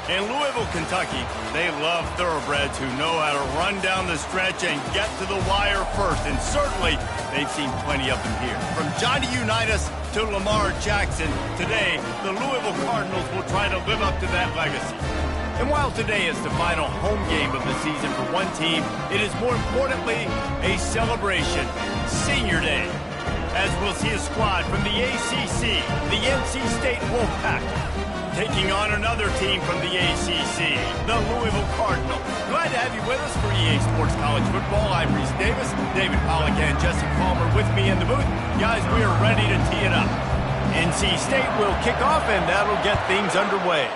In Louisville, Kentucky, they love thoroughbreds who know how to run down the stretch and get to the wire first, and certainly they've seen plenty of them here. From Johnny Unitas to Lamar Jackson, today the Louisville Cardinals will try to live up to that legacy. And while today is the final home game of the season for one team, it is more importantly a celebration, Senior Day, as we'll see a squad from the ACC, the NC State Wolfpack, taking on another team from the ACC, the Louisville Cardinals. Glad to have you with us for EA Sports College Football. I'm Reese Davis, David Pollack and Jesse Palmer with me in the booth. Guys, we are ready to tee it up. NC State will kick off, and that'll get things underway.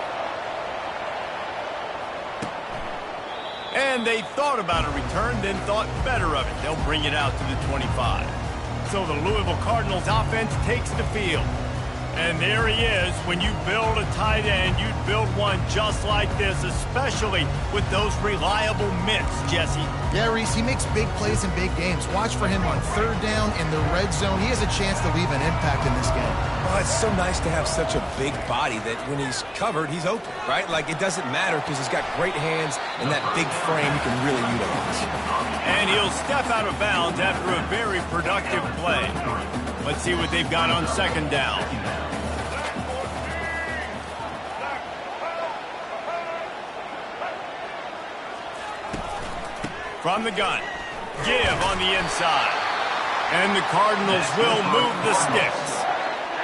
And they thought about a return, then thought better of it. They'll bring it out to the 25. So the Louisville Cardinals offense takes the field. And there he is. When you build a tight end, you'd build one just like this, especially with those reliable mitts, Jesse. Yeah, Reese, he makes big plays in big games. Watch for him on third down in the red zone. He has a chance to leave an impact in this game. Oh, it's so nice to have such a big body that when he's covered, he's open, right? Like, it doesn't matter because he's got great hands and that big frame he can really utilize. And he'll step out of bounds after a very productive play. Let's see what they've got on second down. From the gun, give on the inside. And the Cardinals will move the sticks.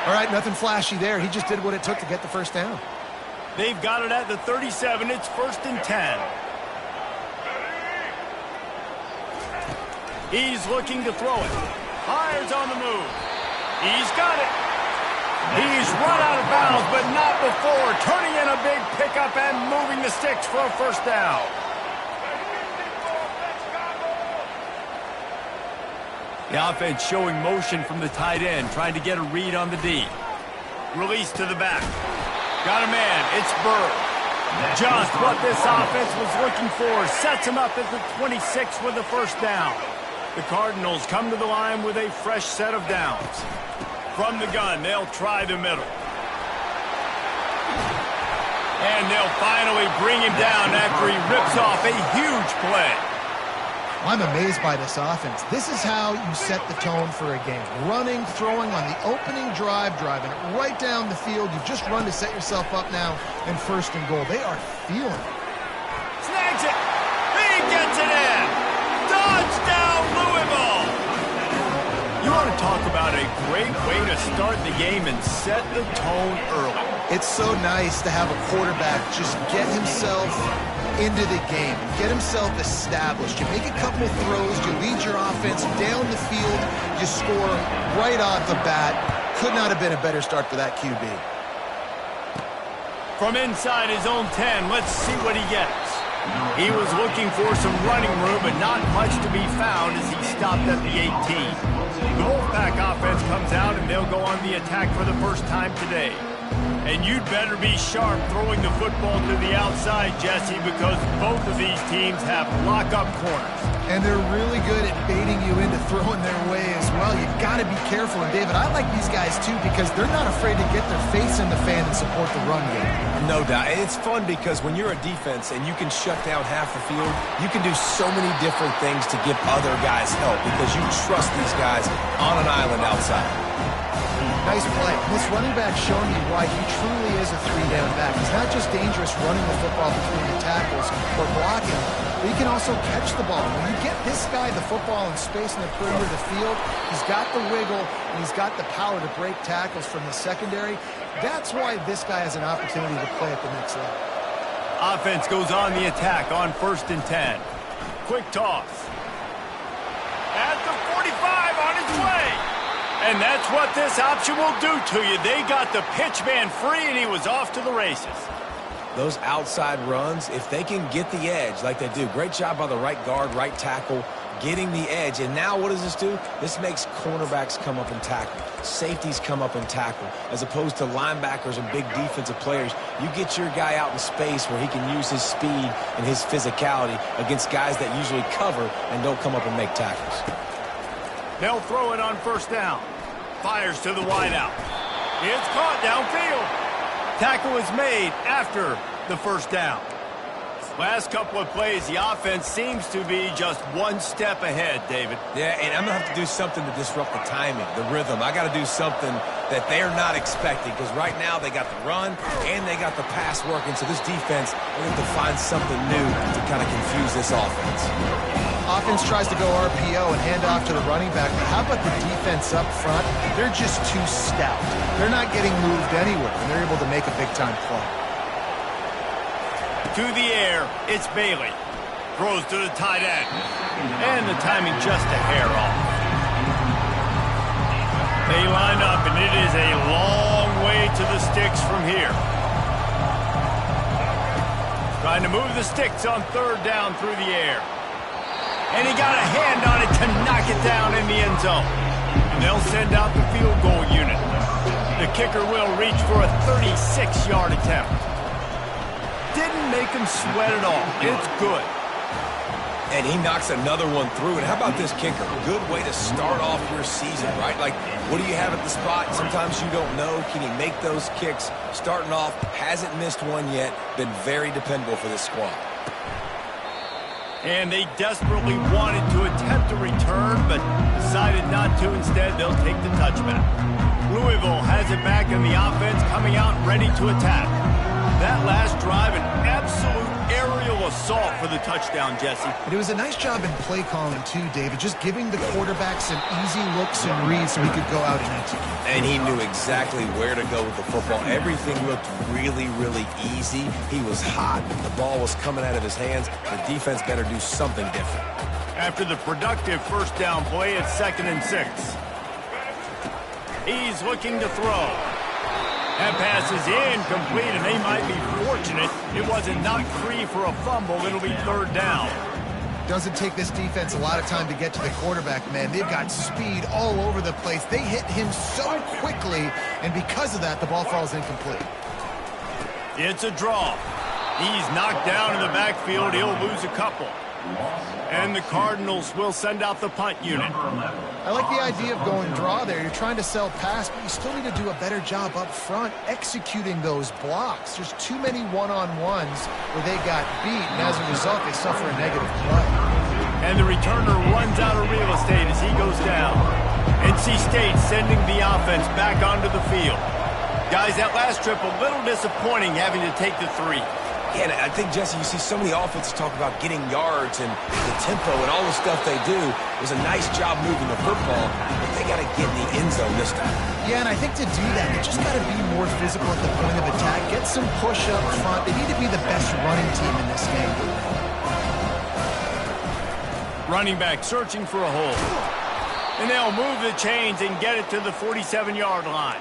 All right, nothing flashy there. He just did what it took to get the first down. They've got it at the 37. It's 1st and 10. He's looking to throw it. Fires on the move. He's got it. He's run out of bounds, but not before. Turning in a big pickup and moving the sticks for a first down. The offense showing motion from the tight end, trying to get a read on the D. Release to the back. Got a man. It's Burr. Just what this offense was looking for. Sets him up at the 26 with a first down. The Cardinals come to the line with a fresh set of downs. From the gun, they'll try the middle. And they'll finally bring him down after he rips off a huge play. I'm amazed by this offense. This is how you set the tone for a game. Running, throwing on the opening drive, driving it right down the field. You've just run to set yourself up now in 1st and goal. They are feeling it. Snags it. He gets it in. Touchdown, Louisville. You want to talk about a great way to start the game and set the tone early. It's so nice to have a quarterback just get himself into the game, get himself established. You make a couple throws, you lead your offense down the field, you score right off the bat. Could not have been a better start for that QB. From inside his own 10, let's see what he gets. He was looking for some running room, but not much to be found as he stopped at the 18. The Wolfpack offense comes out, and they'll go on the attack for the first time today. And you'd better be sharp throwing the football to the outside, Jesse, because both of these teams have lock-up corners. And they're really good at baiting you into throwing their way as well. You've got to be careful. And, David, I like these guys, too, because they're not afraid to get their face in the fan and support the run game. No doubt. It's fun because when you're a defense and you can shut down half the field, you can do so many different things to give other guys help because you trust these guys on an island outside. Nice play. This running back showing you why he truly is a three-down back. He's not just dangerous running the football between the tackles or blocking, but he can also catch the ball. When you get this guy the football in space in the perimeter of the field, he's got the wiggle and he's got the power to break tackles from the secondary. That's why this guy has an opportunity to play at the next level. Offense goes on the attack on 1st and 10. Quick toss. At the 45 on its way. And that's what this option will do to you. They got the pitch man free, and he was off to the races. Those outside runs, if they can get the edge like they do, great job by the right guard, right tackle, getting the edge. And now what does this do? This makes cornerbacks come up and tackle. Safeties come up and tackle. As opposed to linebackers and big defensive players, you get your guy out in space where he can use his speed and his physicality against guys that usually cover and don't come up and make tackles. They'll throw it on 1st down. Fires to the wideout. It's caught downfield. Tackle is made after the first down. Last couple of plays, the offense seems to be just one step ahead, David. Yeah, and I'm going to have to do something to disrupt the timing, the rhythm. I got to do something that they're not expecting, because right now they got the run and they got the pass working. So this defense, they have to find something new to kind of confuse this offense. Offense tries to go RPO and hand off to the running back, but how about the defense up front? They're just too stout. They're not getting moved anywhere, and they're able to make a big-time play. To the air, it's Bailey. Throws to the tight end. And the timing just a hair off. They line up, and it is a long way to the sticks from here. Trying to move the sticks on third down through the air. And he got a hand on it to knock it down in the end zone. And they'll send out the field goal unit. The kicker will reach for a 36-yard attempt. Didn't make him sweat at all. It's good. And he knocks another one through. And how about this kicker? Good way to start off your season, right? Like, what do you have at the spot? Sometimes you don't know. Can he make those kicks? Starting off, hasn't missed one yet. Been very dependable for this squad. And they desperately wanted to attempt a return, but decided not to. Instead, they'll take the touchback. Louisville has it back in the offense, coming out ready to attack. That last drive, an absolute aerial assault for the touchdown, Jesse. And it was a nice job in play calling, too, David, just giving the quarterback some easy looks and reads so he could go out and execute. And he knew exactly where to go with the football. Everything looked really, really easy. He was hot. The ball was coming out of his hands. The defense better do something different. After the productive first down play, it's 2nd and 6. He's looking to throw. That pass is incomplete, and they might be fortunate it wasn't knocked free for a fumble. It'll be third down. Doesn't take this defense a lot of time to get to the quarterback, man. They've got speed all over the place. They hit him so quickly, and because of that, the ball falls incomplete. It's a draw. He's knocked down in the backfield. He'll lose a couple. And the Cardinals will send out the punt unit. I like the idea of going draw there. You're trying to sell pass, but you still need to do a better job up front executing those blocks. There's too many one-on-ones where they got beat, and as a result, they suffer a negative play. And the returner runs out of real estate as he goes down. NC State sending the offense back onto the field. Guys, that last trip a little disappointing having to take the 3. Yeah, and I think, Jesse, you see so many offenses talk about getting yards and the tempo and all the stuff they do. It was a nice job moving the football, but they got to get in the end zone this time. Yeah, and I think to do that, they just got to be more physical at the point of attack, get some push up front. They need to be the best running team in this game. Running back searching for a hole. And they'll move the chains and get it to the 47-yard line.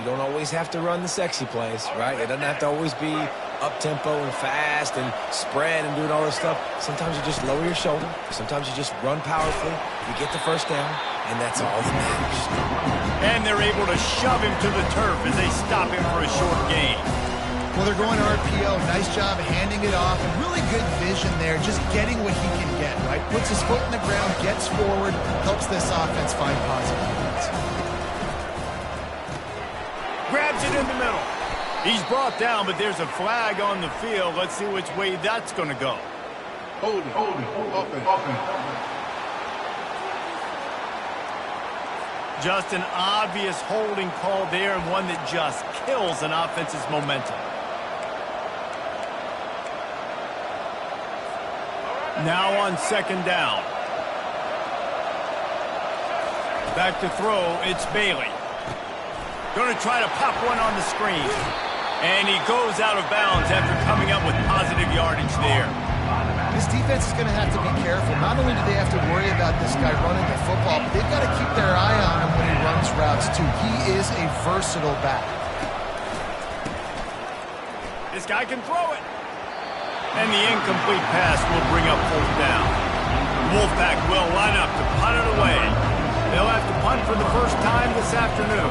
You don't always have to run the sexy plays, right? It doesn't have to always be up-tempo and fast and spread and doing all this stuff. Sometimes you just lower your shoulder. Sometimes you just run powerfully. You get the first down, and that's all that matters. And they're able to shove him to the turf as they stop him for a short gain. Well, they're going RPO. Nice job handing it off. And really good vision there, just getting what he can get, right? Puts his foot in the ground, gets forward, helps this offense find positive points. Grabs it in the middle. He's brought down, but there's a flag on the field. Let's see which way that's going to go. Hold it, open. Just an obvious holding call there, and one that just kills an offense's momentum. Now on 2nd down. Back to throw, it's Bailey. Going to try to pop one on the screen. And he goes out of bounds after coming up with positive yardage there. This defense is going to have to be careful. Not only do they have to worry about this guy running the football, but they've got to keep their eye on him when he runs routes, too. He is a versatile back. This guy can throw it. And the incomplete pass will bring up 4th down. Wolfpack will line up to punt it away. They'll have to punt for the first time this afternoon.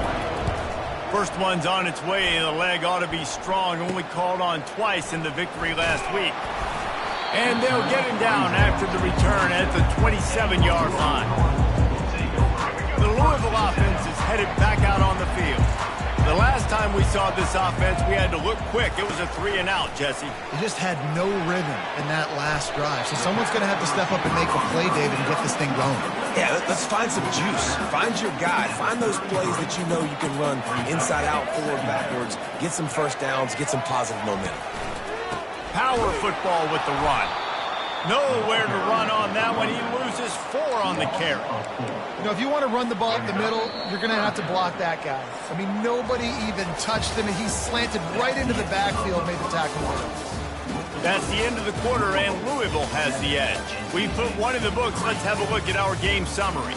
First one's on its way. The leg ought to be strong. Only called on twice in the victory last week. And they'll get him down after the return at the 27-yard line. The Louisville offense is headed back out on the field. The last time we saw this offense, we had to look quick. It was a 3-and-out, Jesse. They just had no rhythm in that last drive. So someone's going to have to step up and make a play, David, and get this thing going. Yeah, let's find some juice. Find your guy. Find those plays that you know you can run inside out, forward, backwards. Get some first downs. Get some positive momentum. Power football with the run. Nowhere to run on that one. He loses 4 on the carry. You know, if you want to run the ball up the middle, you're going to have to block that guy. I mean, nobody even touched him, and he slanted right into the backfield, made the tackle. That's the end of the quarter, and Louisville has the edge. We put one in the books. Let's have a look at our game summary.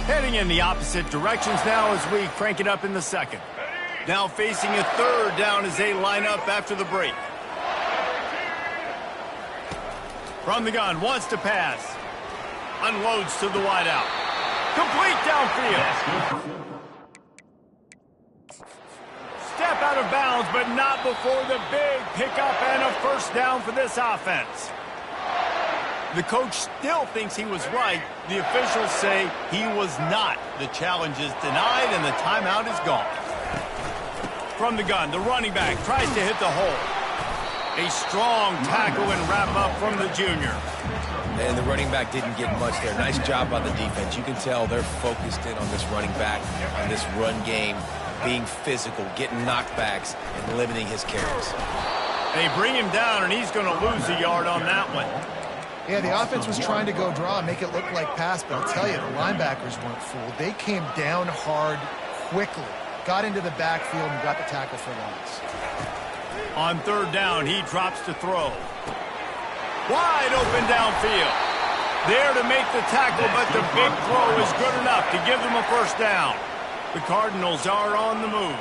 Heading in the opposite directions now as we crank it up in the second. Now facing a third down as they line up after the break. From the gun, wants to pass. Unloads to the wideout. Complete downfield. Step out of bounds, but not before the big pickup and a first down for this offense. The coach still thinks he was right. The officials say he was not. The challenge is denied and the timeout is gone. From the gun, the running back tries to hit the hole. A strong tackle and wrap up from the junior. And the running back didn't get much there. Nice job by the defense. You can tell they're focused in on this running back, on this run game, being physical, getting knockbacks, and limiting his carries. They bring him down, and he's going to lose a yard on that one. Yeah, the offense was trying to go draw and make it look like pass, but I'll tell you, the linebackers weren't fooled. They came down hard quickly. Got into the backfield and got the tackle for loss. On third down, he drops to throw. Wide open downfield. There to make the tackle, but the big throw is good enough to give them a first down. The Cardinals are on the move.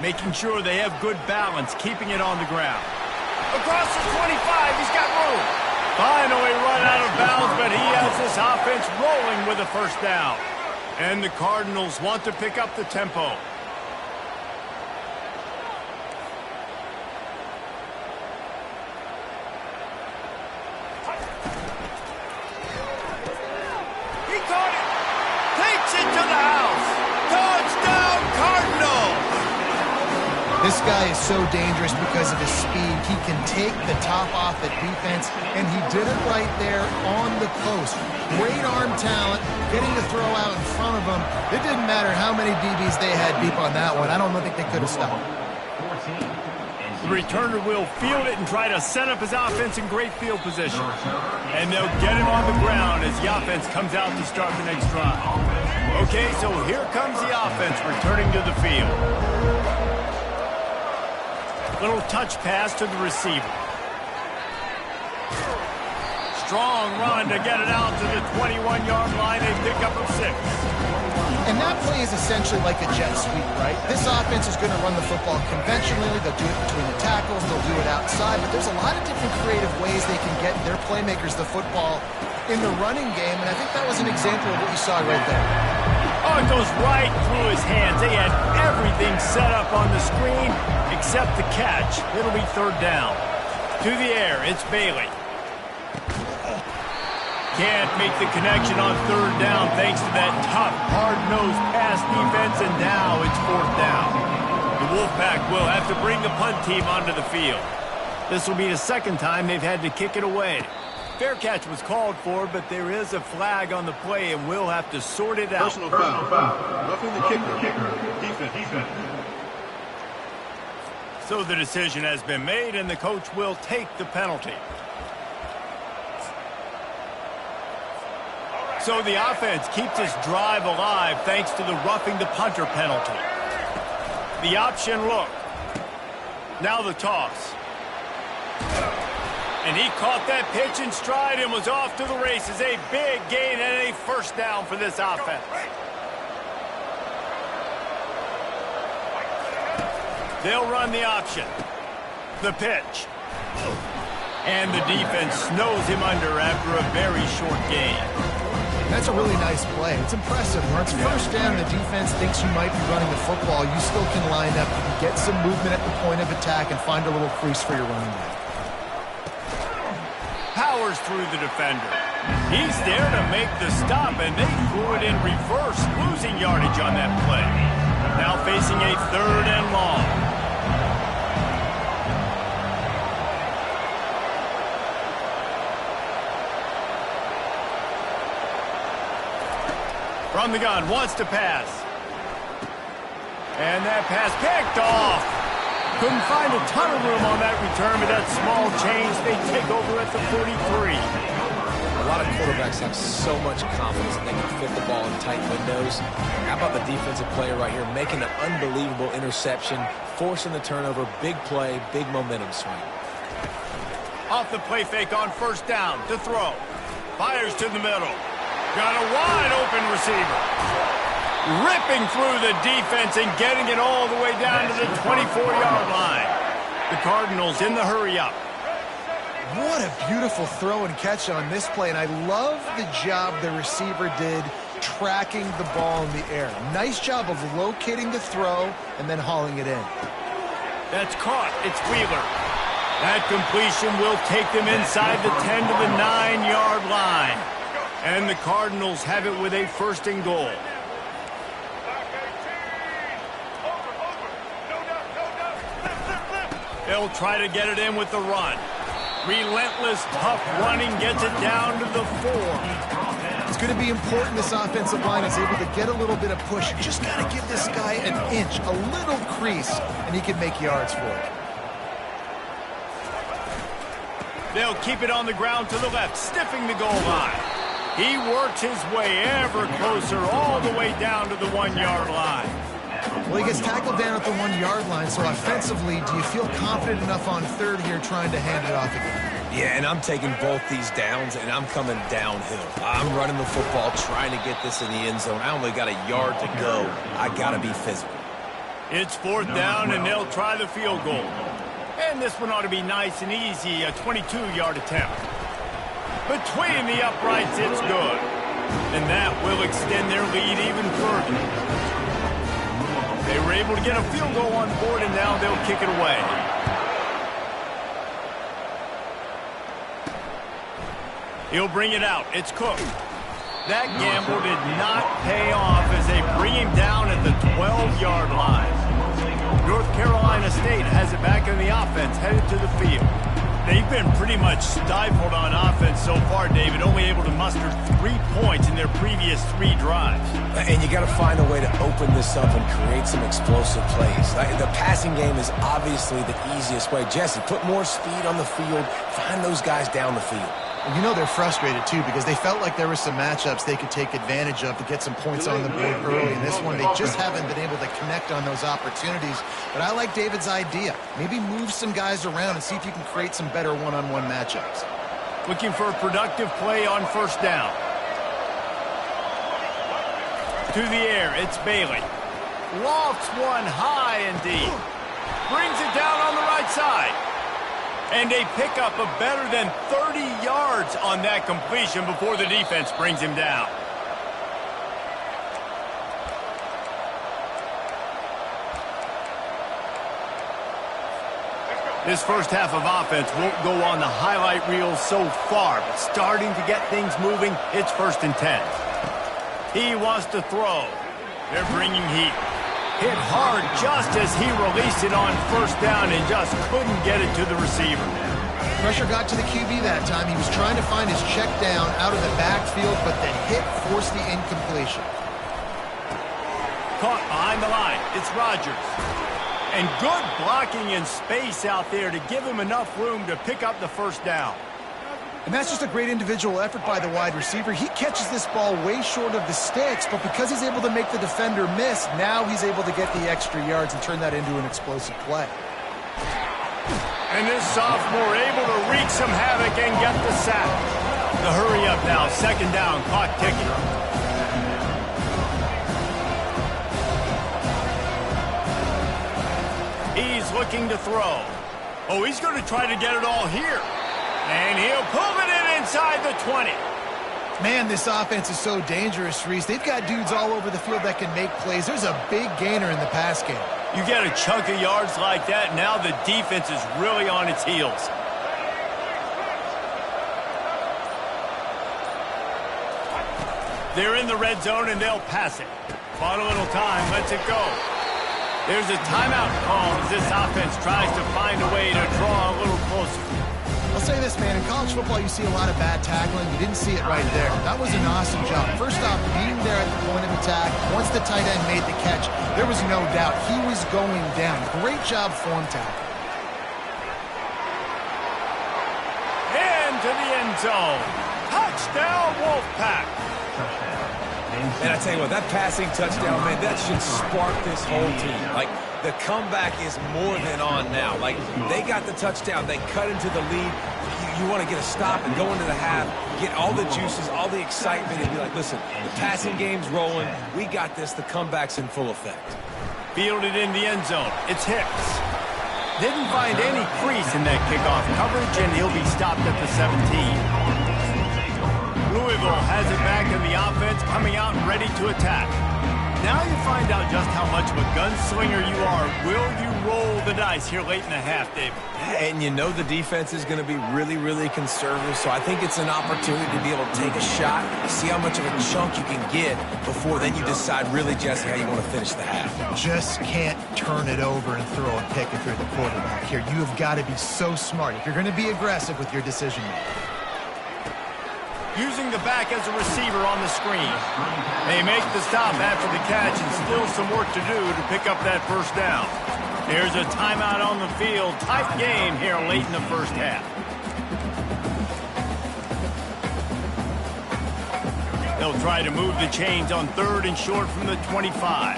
Making sure they have good balance, keeping it on the ground. Across the 25, he's got room. Finally run out of bounds, but he has this offense rolling with a first down. And the Cardinals want to pick up the tempo. He caught it. Takes it to the house. Touchdown, Cardinals. This guy is so dangerous because of his speed. He can take the top off the defense, and he did it right there on the post. Great arm talent, getting the throw out in front of him. It didn't matter how many DBs they had deep on that one. I don't think they could have stopped. The returner will field it and try to set up his offense in great field position. And they'll get him on the ground as the offense comes out to start the next drive. Okay, so here comes the offense returning to the field. Little touch pass to the receiver. Strong run to get it out to the 21-yard line. They pick up a 6. And that play is essentially like a jet sweep, right? This offense is going to run the football conventionally. They'll do it between the tackles. They'll do it outside. But there's a lot of different creative ways they can get their playmakers the football in the running game. And I think that was an example of what you saw right there. Oh, it goes right through his hands. They had everything set up on the screen except the catch. It'll be third down. To the air, it's Bailey. Can't make the connection on third down thanks to that tough, hard-nosed pass defense, and now it's fourth down. The Wolfpack will have to bring the punt team onto the field. This will be the second time they've had to kick it away. Fair catch was called for, but there is a flag on the play, and we'll have to sort it out. Personal foul. Roughing the kicker. Defense. So the decision has been made, and the coach will take the penalty. So the offense keeps its drive alive thanks to the roughing the punter penalty. The option look. Now the toss. And he caught that pitch in stride and was off to the races. A big gain and a first down for this offense. They'll run the option. The pitch. And the defense snows him under after a very short gain. That's a really nice play. It's impressive. When it's first down, the defense thinks you might be running the football. You still can line up. You can get some movement at the point of attack and find a little crease for your running back. powers through the defender. He's there to make the stop, and they threw it in reverse, losing yardage on that play. Now facing a 3rd and long. From the gun, wants to pass. And that pass picked off. Couldn't find a ton of room on that return, but that small change, they take over at the 43. A lot of quarterbacks have so much confidence that they can fit the ball in tight windows. How about the defensive player right here making an unbelievable interception, forcing the turnover, big play, big momentum swing. Off the play fake on 1st down to throw. Fires to the middle. Got a wide open receiver. Ripping through the defense and getting it all the way down to the 24-yard line. The Cardinals in the hurry-up. What a beautiful throw and catch on this play, and I love the job the receiver did tracking the ball in the air. Nice job of locating the throw and then hauling it in. That's caught. It's Wheeler. That completion will take them inside the 10 to the 9-yard line. And the Cardinals have it with a 1st and goal. They'll try to get it in with the run. Relentless, tough running gets it down to the 4. It's going to be important this offensive line is able to get a little bit of push. You just got to give this guy an inch, a little crease, and he can make yards for it. They'll keep it on the ground to the left, sniffing the goal line. He works his way ever closer all the way down to the 1-yard line. Well, he gets tackled down at the 1-yard line, so offensively, do you feel confident enough on 3rd here trying to hand it off again? Yeah, and I'm taking both these downs, and I'm coming downhill. I'm running the football, trying to get this in the end zone. I only got a yard to go. I got to be physical. It's 4th down, and they'll try the field goal. And this one ought to be nice and easy, a 22-yard attempt. Between the uprights, it's good. And that will extend their lead even further. They were able to get a field goal on board, and now they'll kick it away. He'll bring it out. It's Cook. That gamble did not pay off as they bring him down at the 12-yard line. North Carolina State has it back in the offense, headed to the field. They've been pretty much stifled on offense so far, David, only able to muster 3 points in their previous 3 drives. And you got to find a way to open this up and create some explosive plays. The passing game is obviously the easiest way. Jesse, put more speed on the field, find those guys down the field. And you know they're frustrated, too, because they felt like there were some matchups they could take advantage of to get some points on the board early. In this one, they just haven't been able to connect on those opportunities. But I like David's idea. Maybe move some guys around and see if you can create some better one-on-one matchups. Looking for a productive play on 1st down. To the air, it's Bailey. Lofts one high and deep. Brings it down on the right side. And a pickup of better than 30 yards on that completion before the defense brings him down. This first half of offense won't go on the highlight reel so far, but starting to get things moving, it's 1st and 10. He wants to throw. They're bringing heat. Hit hard just as he released it on 1st down and just couldn't get it to the receiver. Pressure got to the QB that time. He was trying to find his check down out of the backfield, but the hit forced the incompletion. Caught behind the line. It's Rodgers. And good blocking in space out there to give him enough room to pick up the 1st down. And that's just a great individual effort by the wide receiver. He catches this ball way short of the sticks, but because he's able to make the defender miss, now he's able to get the extra yards and turn that into an explosive play. And this sophomore able to wreak some havoc and get the sack. The hurry up now, 2nd down, clock ticking. He's looking to throw. Oh, he's going to try to get it all here. And he'll pull it in inside the 20. Man, this offense is so dangerous, Reese. They've got dudes all over the field that can make plays. There's a big gainer in the pass game. You get a chunk of yards like that, now the defense is really on its heels. They're in the red zone, and they'll pass it. Bought a little time, lets it go. There's a timeout call as this offense tries to find a way to draw a little closer. I'll say this, man. In college football, you see a lot of bad tackling. You didn't see it right there. That was an awesome job. First off, being there at the point of attack. Once the tight end made the catch, there was no doubt he was going down. Great job form tackle. Into the end zone. Touchdown, Wolfpack. And I tell you what, that passing touchdown, man, that should spark this whole team. Like, the comeback is more than on now. Like, they got the touchdown. They cut into the lead. You want to get a stop and go into the half, get all the juices, all the excitement, and be like, listen, the passing game's rolling. We got this. The comeback's in full effect. Fielded in the end zone. It's Hicks. Didn't find any crease in that kickoff coverage, and he'll be stopped at the 17. Louisville has it back in the offense, coming out ready to attack. Now you find out just how much of a gunslinger you are. Will you roll the dice here late in the half, David? And you know the defense is going to be really, really conservative, so I think it's an opportunity to be able to take a shot, see how much of a chunk you can get before then you decide really, Jesse, how you want to finish the half. Just can't turn it over and throw a pick if you're the quarterback here. You have got to be so smart if you're going to be aggressive with your decision making. Using the back as a receiver on the screen. They make the stop after the catch and still some work to do to pick up that first down. Here's a timeout on the field. Tight game here late in the first half. They'll try to move the chains on 3rd and short from the 25.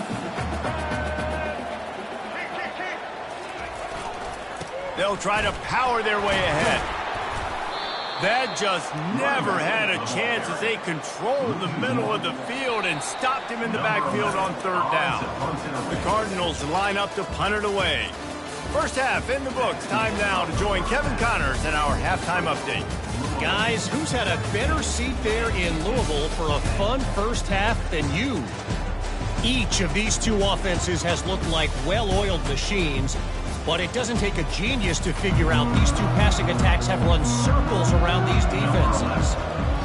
They'll try to power their way ahead. That just never had a chance as they controlled the middle of the field and stopped him in the backfield on 3rd down. The Cardinals line up to punt it away. First half in the books. Time now to join Kevin Connors in our halftime update. Guys, who's had a better seat there in Louisville for a fun first half than you? Each of these two offenses has looked like well-oiled machines. But it doesn't take a genius to figure out these two passing attacks have run circles around these defenses.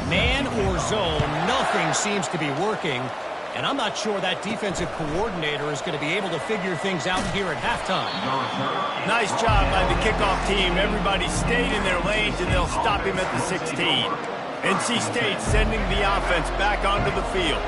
Man or zone, nothing seems to be working. And I'm not sure that defensive coordinator is going to be able to figure things out here at halftime. Nice job by the kickoff team. Everybody stayed in their lanes, and they'll stop him at the 16. NC State sending the offense back onto the field.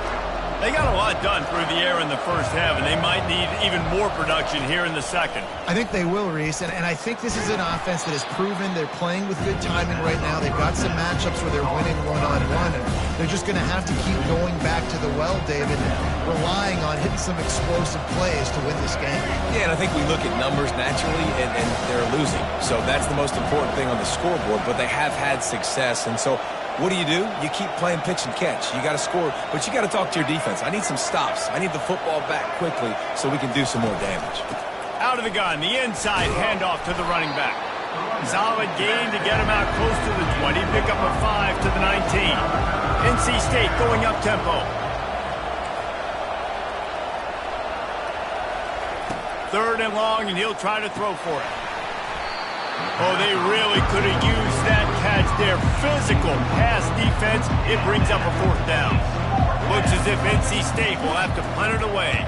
They got a lot done through the air in the first half, and they might need even more production here in the second. I think they will, Reese, and I think this is an offense that has proven they're playing with good timing right now. They've got some matchups where they're winning one-on-one, and they're just going to have to keep going back to the well, David, relying on hitting some explosive plays to win this game. Yeah, and I think we look at numbers naturally, and they're losing. So that's the most important thing on the scoreboard, but they have had success, and so what do? You keep playing pitch and catch. You got to score, but you got to talk to your defense. I need some stops. I need the football back quickly so we can do some more damage. Out of the gun, the inside handoff to the running back. Solid gain to get him out close to the 20. Pick up a 5 to the 19. NC State going up tempo. 3rd and long, and he'll try to throw for it. Oh, they really could have used that catch there. Physical pass defense. It brings up a 4th down. Looks as if NC State will have to punt it away.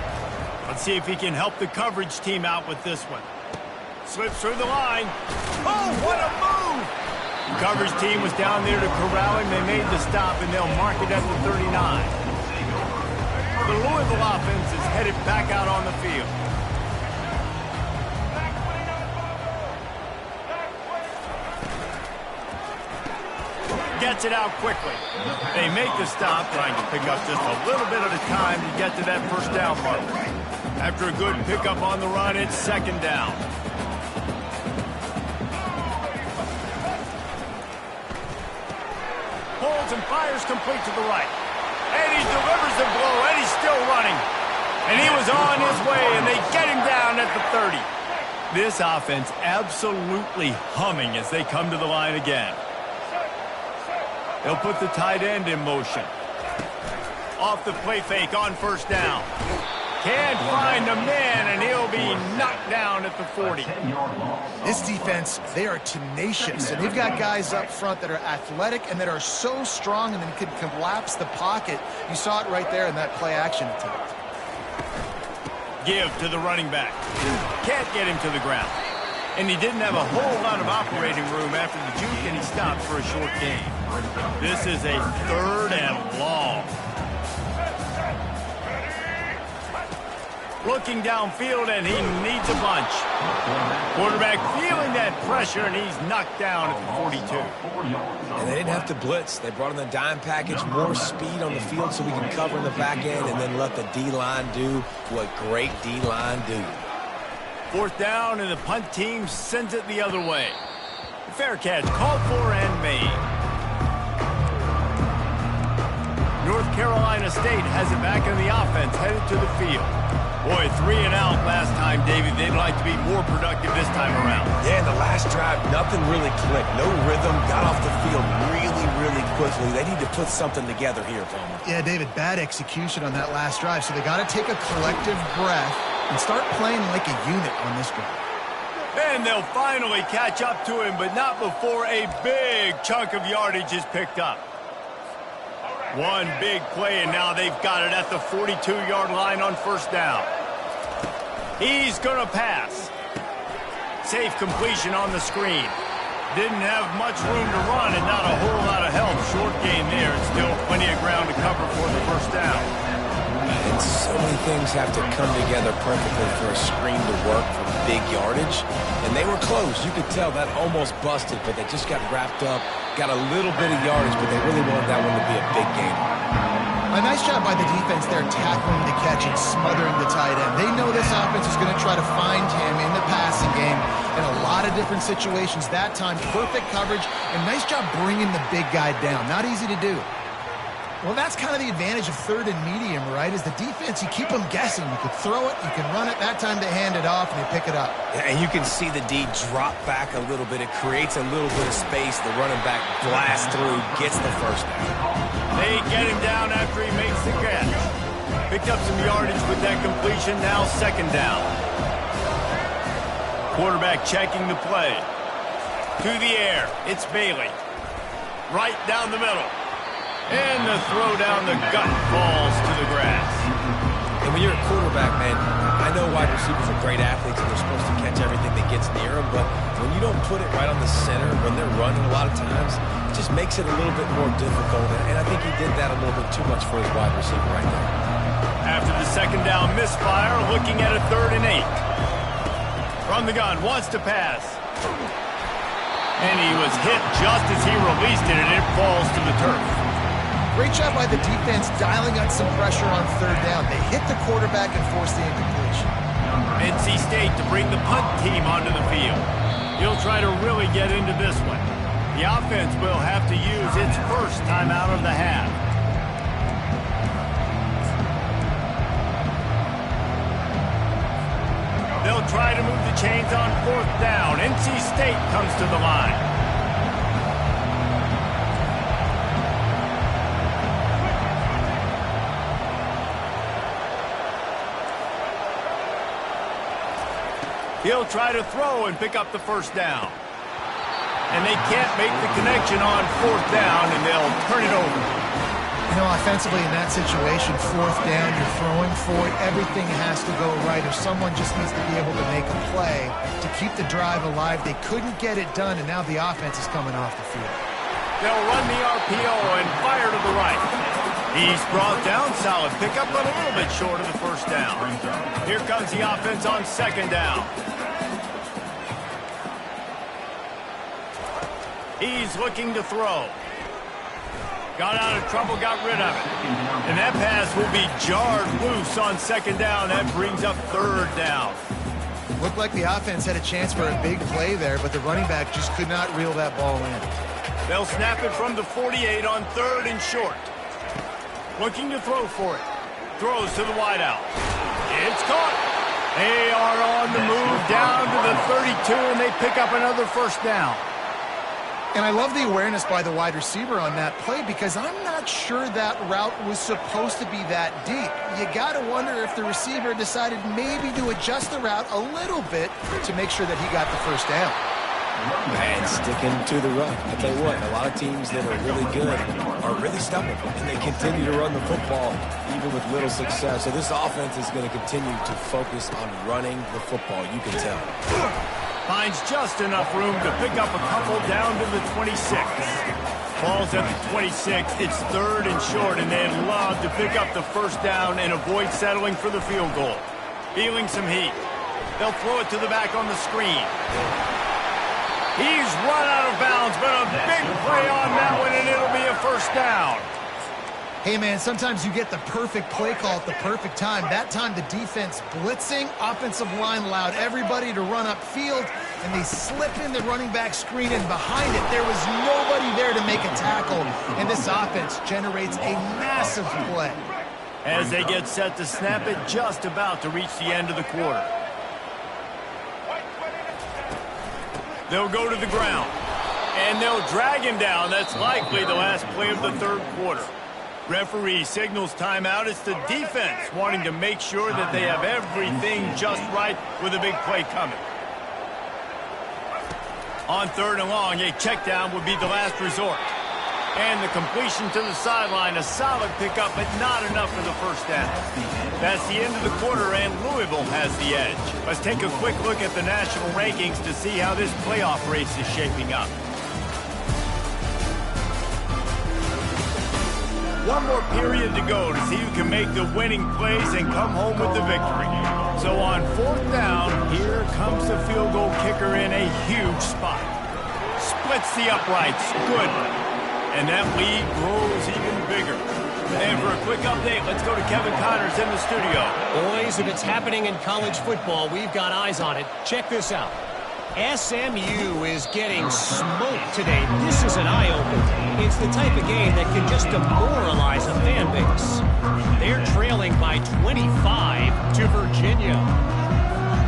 Let's see if he can help the coverage team out with this one. Slips through the line. Oh, what a move! The coverage team was down there to corral him. They made the stop, and they'll mark it at the 39. The Louisville offense is headed back out on the field. Gets it out quickly. They make the stop, trying to pick up just a little bit at a time to get to that first down mark. After a good pickup on the run, it's 2nd down. Holds and fires complete to the right. And he delivers the blow, and he's still running. And he was on his way, and they get him down at the 30. This offense absolutely humming as they come to the line again. They'll put the tight end in motion. Off the play fake on 1st down. Can't find the man, and he'll be knocked down at the 40. This defense, they are tenacious, and they've got guys up front that are athletic and that are so strong and then can collapse the pocket. You saw it right there in that play-action attempt. Give to the running back. Can't get him to the ground. And he didn't have a whole lot of operating room after the juke, and he stopped for a short gain. This is a 3rd and long. Looking downfield, and he needs a bunch. Quarterback feeling that pressure, and he's knocked down at the 42. And they didn't have to blitz. They brought in the dime package, more speed on the field so we can cover in the back end and then let the D-line do what great D-line do. 4th down, and the punt team sends it the other way. Fair catch, called for and made. North Carolina State has it back in the offense, headed to the field. Boy, 3 and out last time, David. They'd like to be more productive this time around. Yeah, in the last drive, nothing really clicked. No rhythm, got off the field really quickly. They need to put something together here, Palmer. Yeah, David, bad execution on that last drive, so they got to take a collective breath and start playing like a unit on this drive. And they'll finally catch up to him, but not before a big chunk of yardage is picked up. One big play, and now they've got it at the 42-yard line on 1st down. He's going to pass. Safe completion on the screen. Didn't have much room to run and not a whole lot of help. Short gain there, and still plenty of ground to cover for the 1st down. And so many things have to come together perfectly for a screen to work for big yardage. And they were close. You could tell that almost busted, but they just got wrapped up, got a little bit of yardage, but they really wanted that one to be a big game. A nice job by the defense there tackling the catch and smothering the tight end. They know this offense is going to try to find him in the passing game in a lot of different situations. That time, perfect coverage, and nice job bringing the big guy down. Not easy to do. Well, that's kind of the advantage of 3rd and medium, right? Is the defense, you keep them guessing. You can throw it, you can run it. That time they hand it off, and they pick it up. Yeah, and you can see the D drop back a little bit. It creates a little bit of space. The running back blasts through, gets the 1st down. They get him down after he makes the catch. Picked up some yardage with that completion. Now 2nd down. Quarterback checking the play. To the air. It's Bailey. Right down the middle. And the throw down the gut falls to the grass. And when you're a quarterback, man, I know wide receivers are great athletes and they're supposed to catch everything that gets near them, but when you don't put it right on the center, when they're running a lot of times, it just makes it a little bit more difficult. And I think he did that a little bit too much for his wide receiver right there. After the 2nd down misfire, looking at a 3rd and 8. From the gun, wants to pass. And he was hit just as he released it, and it falls to the turf. Great job by the defense dialing up some pressure on 3rd down. They hit the quarterback and forced the incompletion. NC State to bring the punt team onto the field. He'll try to really get into this one. The offense will have to use its 1st timeout of the half. They'll try to move the chains on 4th down. NC State comes to the line. He'll try to throw and pick up the 1st down. And they can't make the connection on 4th down, and they'll turn it over. You know, offensively in that situation, 4th down, you're throwing for it. Everything has to go right, or someone just needs to be able to make a play to keep the drive alive. They couldn't get it done, and now the offense is coming off the field. They'll run the RPO and fire to the right. He's brought down, solid pickup, but a little bit short of the 1st down. Here comes the offense on 2nd down. He's looking to throw. Got out of trouble, got rid of it. And that pass will be jarred loose on 2nd down. That brings up 3rd down. Looked like the offense had a chance for a big play there, but the running back just could not reel that ball in. They'll snap it from the 48 on 3rd and short. Looking to throw for it. Throws to the wideout. It's caught. They are on the move down to the 32, and they pick up another 1st down. And I love the awareness by the wide receiver on that play because I'm not sure that route was supposed to be that deep. You got to wonder if the receiver decided maybe to adjust the route a little bit to make sure that he got the first down. And sticking to the run. I tell you what, a lot of teams that are really good are really stubborn, and they continue to run the football even with little success. So this offense is going to continue to focus on running the football, you can tell. Finds just enough room to pick up a couple down to the 26. Falls at the 26. It's 3rd and short, and they'd love to pick up the first down and avoid settling for the field goal. Feeling some heat. They'll throw it to the back on the screen. He's run out of bounds, but a big play on that one, and it'll be a first down. Hey, man, sometimes you get the perfect play call at the perfect time. That time, the defense blitzing, offensive line allowed everybody to run upfield, and they slip in the running back screen, and behind it, there was nobody there to make a tackle, and this offense generates a massive play. As they get set to snap it, just about to reach the end of the quarter. They'll go to the ground, and they'll drag him down. That's likely the last play of the 3rd quarter. Referee signals timeout. It's the defense wanting to make sure that they have everything just right with a big play coming. On 3rd and long, a check down would be the last resort. And the completion to the sideline, a solid pickup, but not enough for the first down. That's the end of the quarter, and Louisville has the edge. Let's take a quick look at the national rankings to see how this playoff race is shaping up. One more period to go to see who can make the winning plays and come home with the victory. So on 4th down, here comes the field goal kicker in a huge spot. Splits the uprights. Good. And that lead grows even bigger. And for a quick update, let's go to Kevin Connors in the studio. Boys, if it's happening in college football, we've got eyes on it. Check this out. SMU is getting smoked today. This is an eye-opener. It's the type of game that can just demoralize a fan base. They're trailing by 25 to Virginia.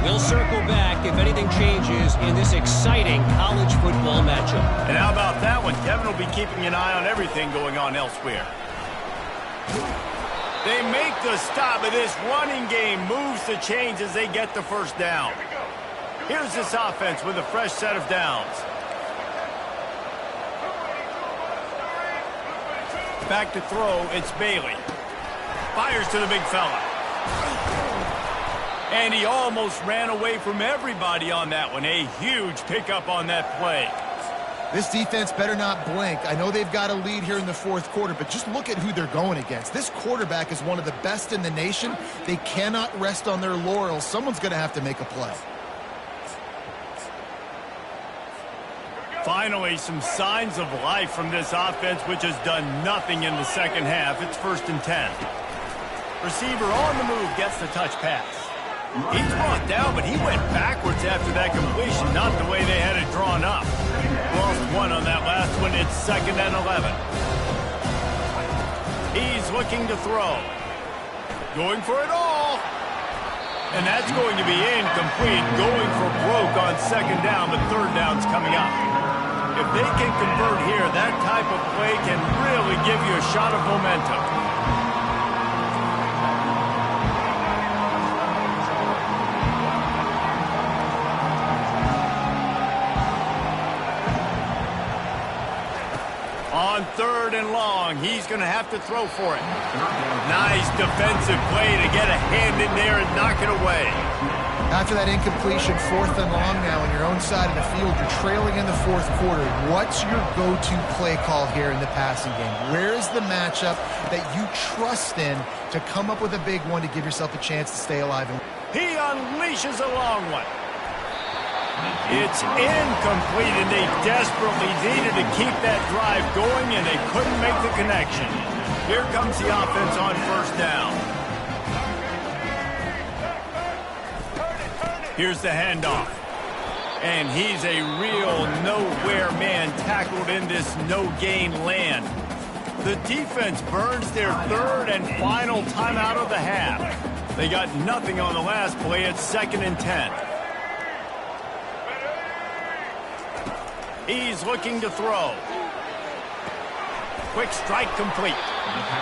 We'll circle back if anything changes in this exciting college football matchup. And how about that one? Kevin will be keeping an eye on everything going on elsewhere. They make the stop, but this running game moves the chains as they get the first down. Here's this offense with a fresh set of downs. Back to throw, it's Bailey. Fires to the big fella. And he almost ran away from everybody on that one. A huge pickup on that play. This defense better not blink. I know they've got a lead here in the 4th quarter, but just look at who they're going against. This quarterback is one of the best in the nation. They cannot rest on their laurels. Someone's going to have to make a play. Finally, some signs of life from this offense, which has done nothing in the second half. It's 1st and 10. Receiver on the move gets the touch pass. He's brought down, but he went backwards after that completion, not the way they had it drawn up. Lost one on that last one. It's 2nd and 11. He's looking to throw. Going for it all. And that's going to be incomplete. Going for broke on 2nd down, but 3rd down's coming up. If they can convert here, that type of play can really give you a shot of momentum. On 3rd and long, he's going to have to throw for it. Nice defensive play to get a hand in there and knock it away. After that incompletion, 4th and long now on your own side of the field, you're trailing in the 4th quarter. What's your go-to play call here in the passing game? Where is the matchup that you trust in to come up with a big one to give yourself a chance to stay alive? He unleashes a long one. It's incomplete, and they desperately needed to keep that drive going, and they couldn't make the connection. Here comes the offense on 1st down. Here's the handoff. And he's a real nowhere man tackled in this no-gain land. The defense burns their 3rd and final timeout of the half. They got nothing on the last play. It's 2nd and 10. He's looking to throw. Quick strike complete.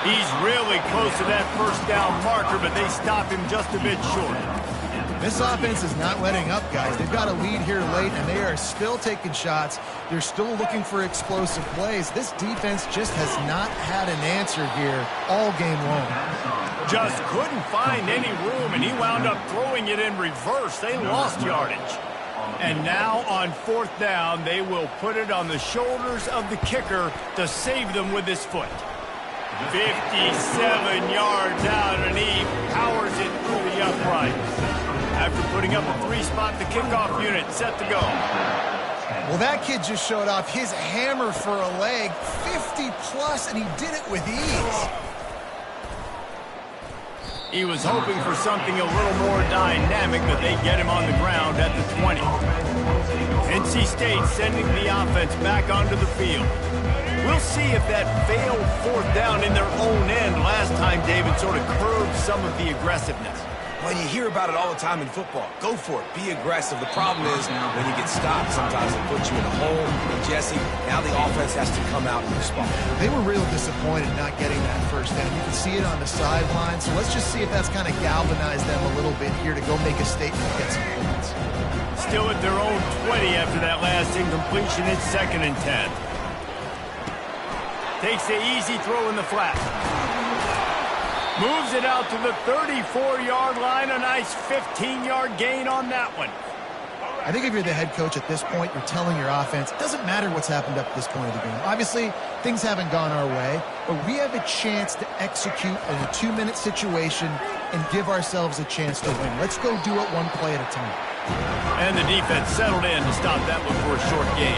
He's really close to that first down marker, but they stop him just a bit short. This offense is not letting up, guys. They've got a lead here late, and they are still taking shots. They're still looking for explosive plays. This defense just has not had an answer here all game long. Just couldn't find any room, and he wound up throwing it in reverse. They lost yardage. And now on fourth down, they will put it on the shoulders of the kicker to save them with his foot. 57 yards out, and he powers it through the uprights. After putting up a three-spot, the kickoff unit set to go. Well, that kid just showed off his hammer for a leg, 50-plus, and he did it with ease. He was hoping for something a little more dynamic, but they get him on the ground at the 20. NC State sending the offense back onto the field. We'll see if that failed fourth down in their own end last time, David, sort of curbed some of the aggressiveness. Well, you hear about it all the time in football. Go for it. Be aggressive. The problem is when you get stopped, sometimes it puts you in a hole. And Jesse, now the offense has to come out and respond. They were real disappointed not getting that first down. You can see it on the sideline. So let's just see if that's kind of galvanized them a little bit here to go make a statement and get some points. Still at their own 20 after that last incompletion. It's 2nd and 10. Takes the easy throw in the flat. Moves it out to the 34-yard line. A nice 15-yard gain on that one. I think if you're the head coach at this point, you're telling your offense, it doesn't matter what's happened up to this point of the game. Obviously, things haven't gone our way, but we have a chance to execute in a 2-minute situation and give ourselves a chance to win. Let's go do it one play at a time. And the defense settled in to stop that one for a short gain.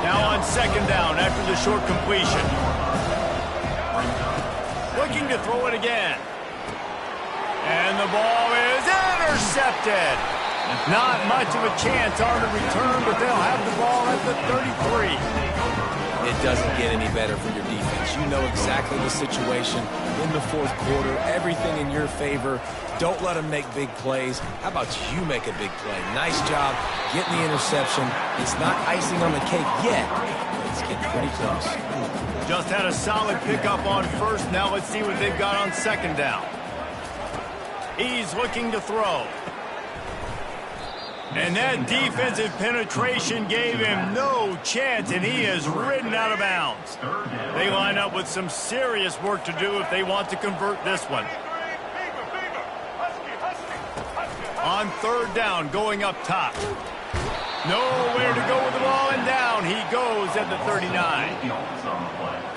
Now on 2nd down after the short completion. Looking to throw it again. And the ball is intercepted. Not much of a chance on the return, but they'll have the ball at the 33. It doesn't get any better for your defense. You know exactly the situation in the fourth quarter. Everything in your favor. Don't let them make big plays. How about you make a big play? Nice job getting the interception. It's not icing on the cake yet, but it's getting pretty close. Just had a solid pickup on first. Now let's see what they've got on 2nd down. He's looking to throw. And that defensive penetration gave him no chance, and he is ridden out of bounds. They line up with some serious work to do if they want to convert this one. On 3rd down, going up top. Nowhere to go with the ball, and down he goes at the 39.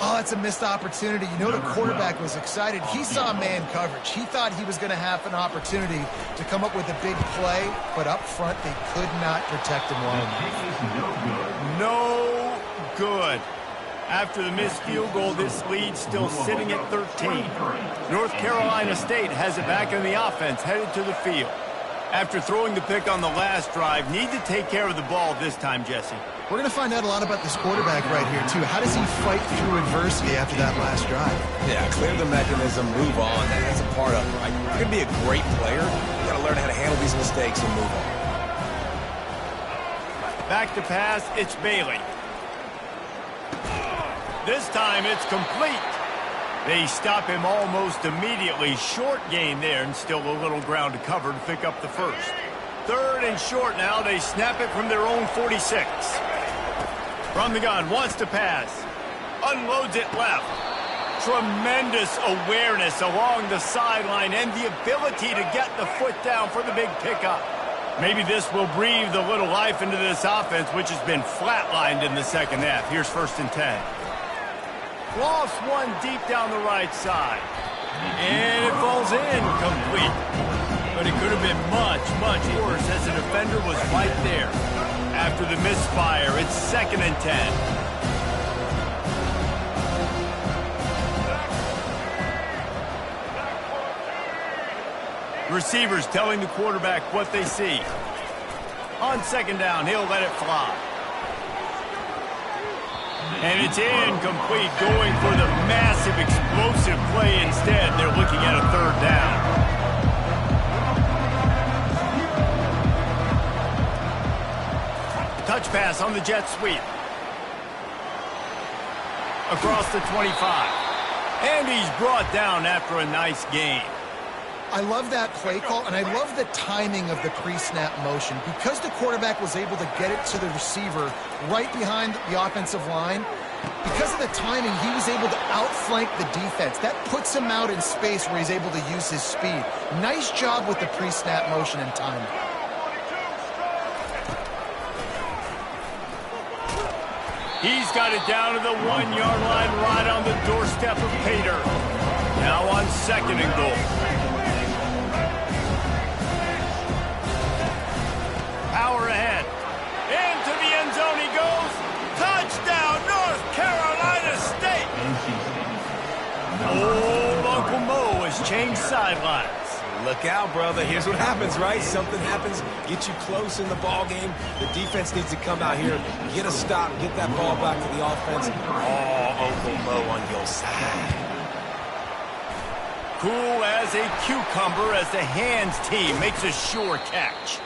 Oh, that's a missed opportunity. You know the quarterback was excited. He saw man coverage. He thought he was going to have an opportunity to come up with a big play, but up front they could not protect him well enough. No good. After the missed field goal, this lead's still sitting at 13. North Carolina State has it back in the offense, headed to the field. After throwing the pick on the last drive, need to take care of the ball this time, Jesse. We're going to find out a lot about this quarterback right here, too. How does he fight through adversity after that last drive? Yeah, clear the mechanism, move on. That's a part of it, right? You're going to be a great player. You got to learn how to handle these mistakes and move on. Back to pass, it's Bailey. This time it's complete. They stop him almost immediately. Short gain there, and still a little ground to cover to pick up the first. 3rd and short now. They snap it from their own 46. From the gun, wants to pass. Unloads it left. Tremendous awareness along the sideline and the ability to get the foot down for the big pickup. Maybe this will breathe a little life into this offense, which has been flatlined in the 2nd half. Here's 1st and 10. Lost one deep down the right side. And it falls in complete. But it could have been much, much worse as the defender was right there. After the misfire, it's 2nd and 10. Receivers telling the quarterback what they see. On 2nd down, he'll let it fly. And it's incomplete, going for the massive explosive play instead. They're looking at a 3rd down. Touch pass on the jet sweep. across the 25. And he's brought down after a nice gain. I love that play call, and I love the timing of the pre-snap motion. Because the quarterback was able to get it to the receiver right behind the offensive line, because of the timing, he was able to outflank the defense. That puts him out in space where he's able to use his speed. Nice job with the pre-snap motion and timing. He's got it down to the 1-yard line right on the doorstep of Pater. Now on 2nd and goal. Power ahead. Into the end zone he goes. Touchdown, North Carolina State. Old Uncle Mo has changed sidelines. Look out, brother. Here's what happens, right? Something happens, get you close in the ball game. The defense needs to come out here, get a stop, get that ball back to the offense. Oh, Uncle Mo on your side. Cool as a cucumber as the hands team makes a sure catch.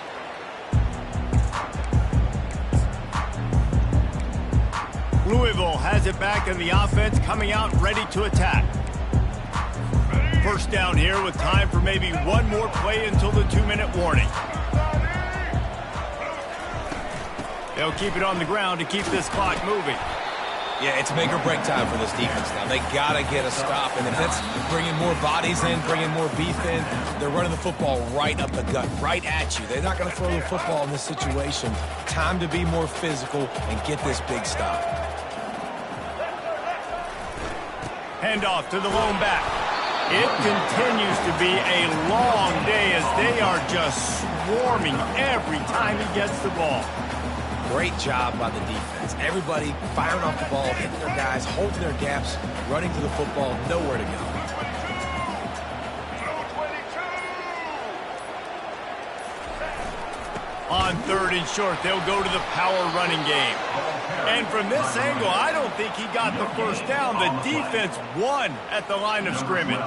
Louisville has it back in the offense, coming out ready to attack. First down here with time for maybe one more play until the 2-minute warning. They'll keep it on the ground to keep this clock moving. Yeah, it's make or break time for this defense now. They got to get a stop, and if that's bringing more bodies in, bringing more beef in, they're running the football right up the gut, right at you. They're not going to throw the football in this situation. Time to be more physical and get this big stop. Handoff to the lone back. It continues to be a long day as they are just swarming every time he gets the ball. Great job by the defense. Everybody firing off the ball, hitting their guys, holding their gaps, running to the football, nowhere to go. On 3rd and short, they'll go to the power running game. And from this angle, I don't think he got the first down. The defense won at the line of scrimmage.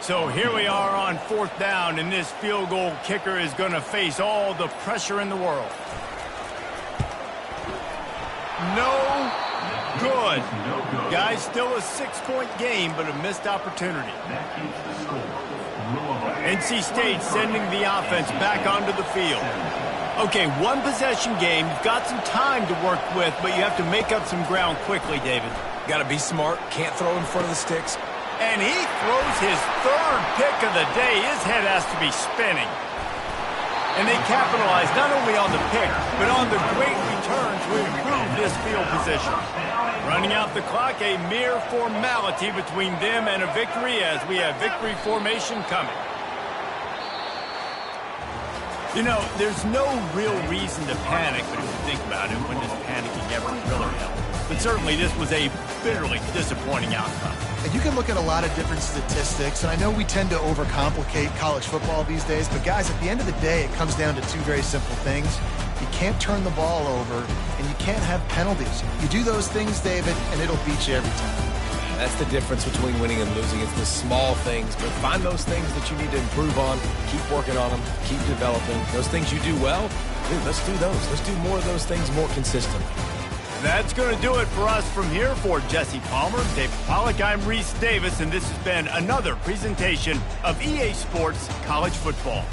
So here we are on 4th down, and this field goal kicker is going to face all the pressure in the world. No good. Guys, still a 6-point game, but a missed opportunity. NC State sending the offense back onto the field. Okay, 1-possession game. You've got some time to work with, but you have to make up some ground quickly, David. Got to be smart. Can't throw in front of the sticks. And he throws his 3rd pick of the day. His head has to be spinning. And they capitalize not only on the pick, but on the great return to improve this field position. Running out the clock, a mere formality between them and a victory as we have victory formation coming. You know, there's no real reason to panic, but if you think about it, when does panicking ever really help? But certainly this was a bitterly disappointing outcome. And you can look at a lot of different statistics, and I know we tend to overcomplicate college football these days, but guys, at the end of the day, it comes down to 2 very simple things. You can't turn the ball over, and you can't have penalties. You do those things, David, and it'll beat you every time. That's the difference between winning and losing. It's the small things, but find those things that you need to improve on, keep working on them, keep developing. Those things you do well, dude, let's do those. Let's do more of those things more consistently. That's going to do it for us from here. For Jesse Palmer, David Pollack, I'm Reese Davis, and this has been another presentation of EA Sports College Football.